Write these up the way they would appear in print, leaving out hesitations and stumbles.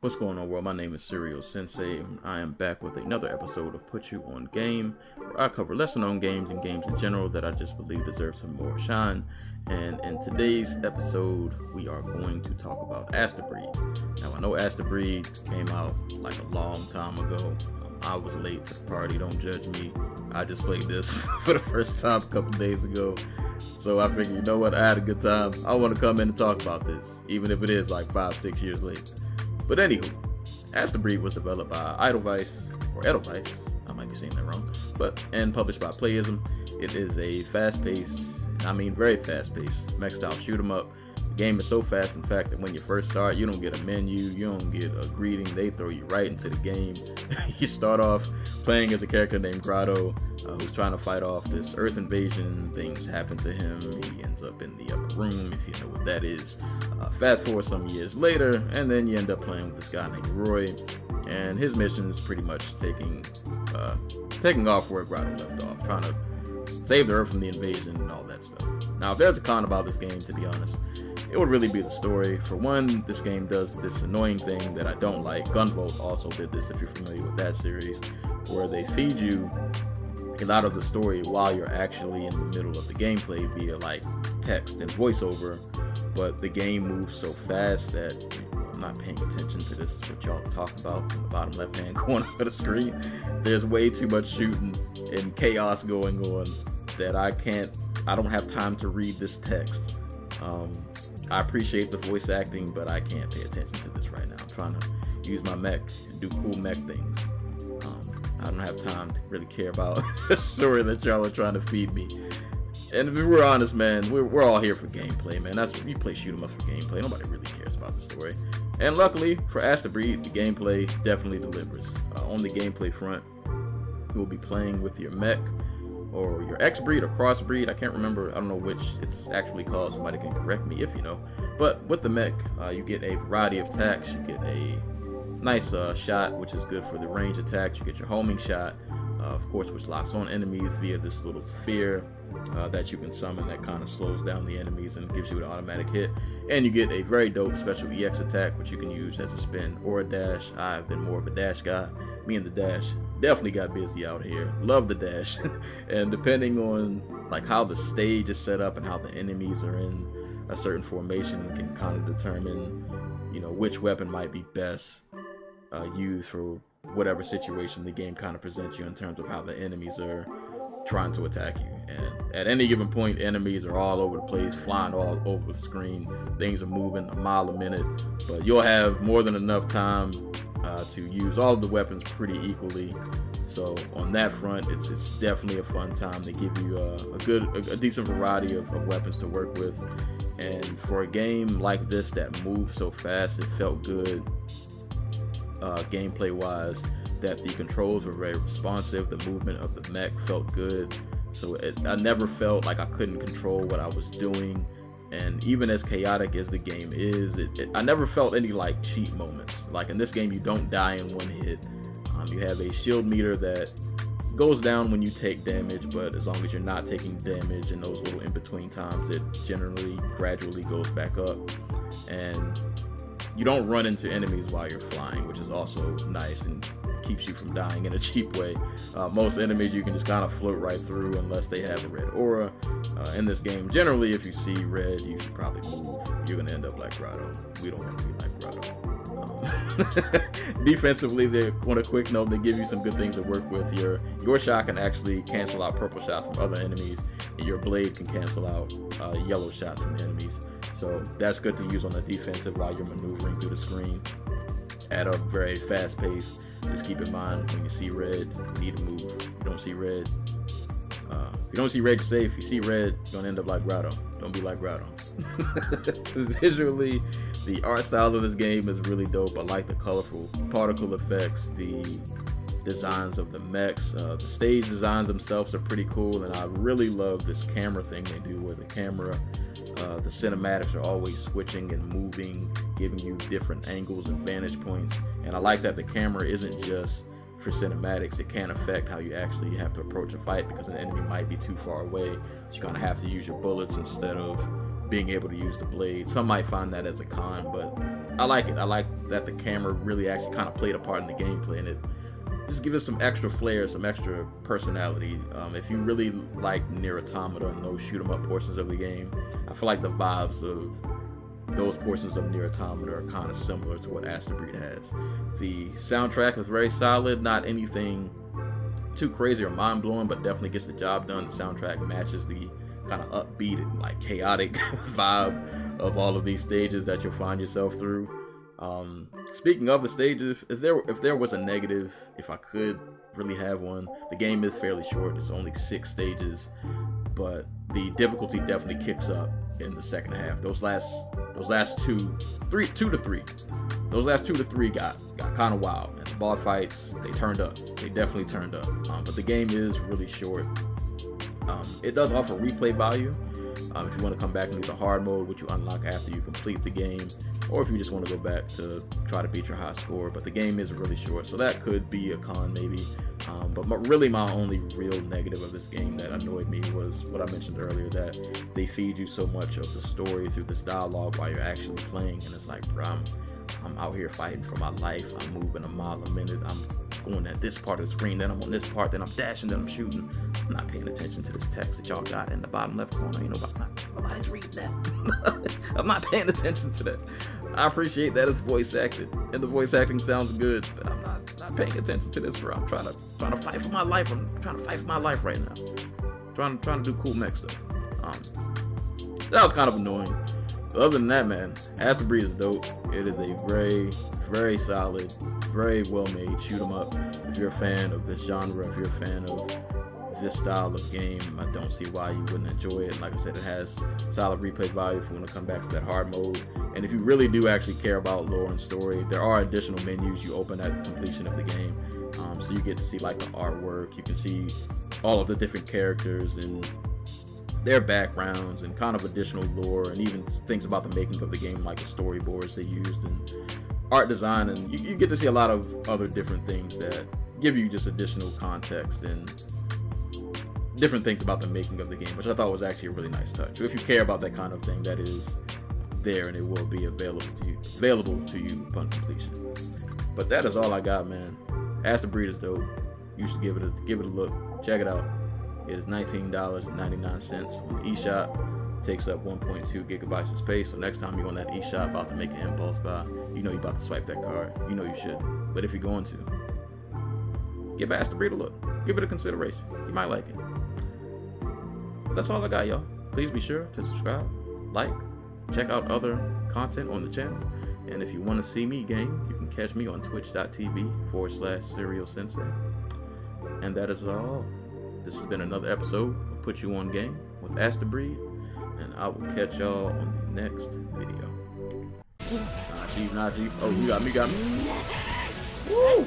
What's going on, world? My name is Serial Sensei, and I am back with another episode of Put You On Game, where I cover lesser known games and games in general that I just believe deserve some more shine. And in today's episode, we are going to talk about Astebreed. Now, I know Astebreed came out like a long time ago. I was late to the party, don't judge me. I just played this for the first time a couple days ago. So I figured, you know what, I had a good time. I want to come in and talk about this, even if it is like 5-6 years late. But anywho, Astebreed was developed by Edelweiss, or Edelweiss, I might be saying that wrong, and published by Playism. It is a fast-paced, I mean very fast-paced, mech-style shoot-'em-up. The game is so fast, in fact, that when you first start, you don't get a menu, you don't get a greeting, they throw you right into the game. You start off playing as a character named Grotto, who's trying to fight off this Earth invasion. Things happen to him, he ends up in the upper room, if you know what that is. Fast forward some years later, and then you end up playing with this guy named Roy, and his mission is pretty much taking off where Grotto left off, trying to save the Earth from the invasion and all that stuff. Now, if there's a con about this game, to be honest, it would really be the story. For one, this game does this annoying thing that I don't like. Gunvolt also did this, if you're familiar with that series, where they feed you a lot of the story while you're actually in the middle of the gameplay via like text and voiceover, but the game moves so fast that I'm not paying attention to this, what y'all talk about in the bottom left hand corner of the screen. There's way too much shooting and chaos going on that I don't have time to read this text. I appreciate the voice acting, but I can't pay attention to this right now. I'm trying to use my mech and do cool mech things. I don't have time to really care about the story that y'all are trying to feed me. And if we're honest, man, we're all here for gameplay, man. That's what we play shoot 'em ups for gameplay. Nobody really cares about the story. And luckily for Astebreed, the gameplay definitely delivers. On the gameplay front, you'll be playing with your mech, or your X-breed or crossbreed. I can't remember. I don't know which it's actually called. Somebody can correct me if you know. But with the mech, you get a variety of attacks. You get a nice shot, which is good for the range attacks. You get your homing shot, of course, which locks on enemies via this little sphere that you can summon that kind of slows down the enemies and gives you an automatic hit. And you get a very dope special EX attack, which you can use as a spin or a dash. I've been more of a dash guy. Me and the dash definitely got busy out here. Love the dash. And depending on like how the stage is set up and how the enemies are in a certain formation can kind of determine, you know, which weapon might be best used for whatever situation the game kind of presents you in terms of how the enemies are trying to attack you. And at any given point, enemies are all over the place, flying all over the screen. Things are moving a mile a minute, but you'll have more than enough time to use all of the weapons pretty equally. So on that front, it's definitely a fun time. They give you a decent variety of weapons to work with. And for a game like this that moves so fast, it felt good gameplay wise, that the controls were very responsive. The movement of the mech felt good, so I never felt like I couldn't control what I was doing. And even as chaotic as the game is, I never felt any like cheat moments. Like in this game, you don't die in one hit. You have a shield meter that goes down when you take damage, but as long as you're not taking damage in those little in-between times, it generally gradually goes back up. And you don't run into enemies while you're flying, which is also nice and keeps you from dying in a cheap way. Most enemies you can just kind of float right through unless they have a red aura. In this game, generally, if you see red, you should probably move. You're gonna end up like Grotto. We don't want to be like Grotto. Defensively, on a quick note, they give you some good things to work with. Your shot can actually cancel out purple shots from other enemies, and your blade can cancel out yellow shots from enemies. So that's good to use on the defensive while you're maneuvering through the screen at a very fast pace. Just keep in mind, when you see red, you need to move. If you don't see red, you're safe. If you see red, you're gonna end up like Grotto. Don't be like Grotto. Visually, the art style of this game is really dope. I like the colorful particle effects, the designs of the mechs. The stage designs themselves are pretty cool, and I really love this camera thing they do where the camera, the cinematics are always switching and moving, giving you different angles and vantage points. And I like that the camera isn't just for cinematics. It can affect how you actually have to approach a fight, because an enemy might be too far away, so you kind of have to use your bullets instead of being able to use the blade. Some might find that as a con, but I like it. I like that the camera really actually kind of played a part in the gameplay, and it just gives it some extra flair, some extra personality. If you really like Nier Automata and those shoot 'em up portions of the game, I feel like the vibes of those portions of Nier Automata are kind of similar to what Astebreed has. The soundtrack is very solid, not anything too crazy or mind-blowing, but definitely gets the job done. The soundtrack matches the kind of upbeat and like chaotic vibe of all of these stages that you'll find yourself through. Speaking of the stages, if there was a negative, if I could really have one, the game is fairly short. It's only 6 stages, but the difficulty definitely kicks up in the second half. Those last 2 to 3 got kind of wild, and the boss fights, they turned up. They definitely turned up. But the game is really short. It does offer replay value if you want to come back and do the hard mode, which you unlock after you complete the game, or if you just want to go back to try to beat your high score. But the game is really short, so that could be a con maybe. But really my only real negative of this game that annoyed me was what I mentioned earlier, that they feed you so much of the story through this dialogue while you're actually playing, and it's like, bro, I'm out here fighting for my life. I'm moving a mile a minute. I'm going at this part of the screen, then I'm on this part, then I'm dashing, then I'm shooting. I'm not paying attention to this text that y'all got in the bottom left corner. You know, nobody's reading that. I'm not paying attention to that. I appreciate that it's voice acted, and the voice acting sounds good, but I'm not paying attention to this, bro. I'm trying to fight for my life. I'm trying to fight for my life right now. Trying to do cool mech stuff. That was kind of annoying. But other than that, man, Astebreed is dope. It is a very, very solid, very well made shoot 'em up. If you're a fan of this genre, if you're a fan of this style of game, I don't see why you wouldn't enjoy it. Like I said, it has solid replay value if you want to come back to that hard mode. And if you really do actually care about lore and story, there are additional menus you open at the completion of the game. So you get to see like the artwork, you can see all of the different characters and their backgrounds and kind of additional lore, and even things about the making of the game, like the storyboards they used and art design, and you get to see a lot of other different things that give you just additional context and different things about the making of the game, which I thought was actually a really nice touch. So if you care about that kind of thing, that is there, and it will be available to you upon completion. But that is all I got, man. Astebreed is dope. You should give it a look. Check it out. It is $19.99 on the eShop. It takes up 1.2 gigabytes of space. So next time you're on that eShop about to make an impulse buy, you know you're about to swipe that card. You know you shouldn't. But if you're going to, give Astebreed a look. Give it a consideration. You might like it. But that's all I got, y'all. Please be sure to subscribe, like, check out other content on the channel. And if you want to see me game, you can catch me on twitch.tv/SerialSensei. And that is all. This has been another episode of Put You On Game with Astebreed, and I will catch y'all on the next video. Nah, Chief. Oh, you got me. Woo!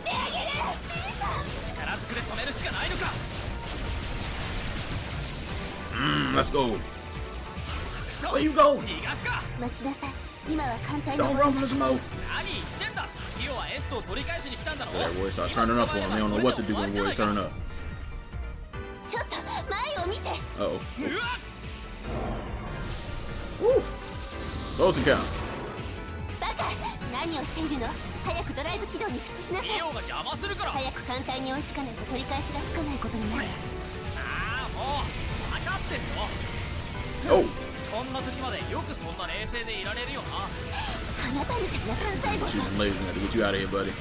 Let's go. Where you go? Don't run from the smoke. That boy start turning up on him. They don't know what to do when boy turn up. Uh-oh. Woo! Close encounter. Oh! She's amazing. I had to get you out of here, buddy.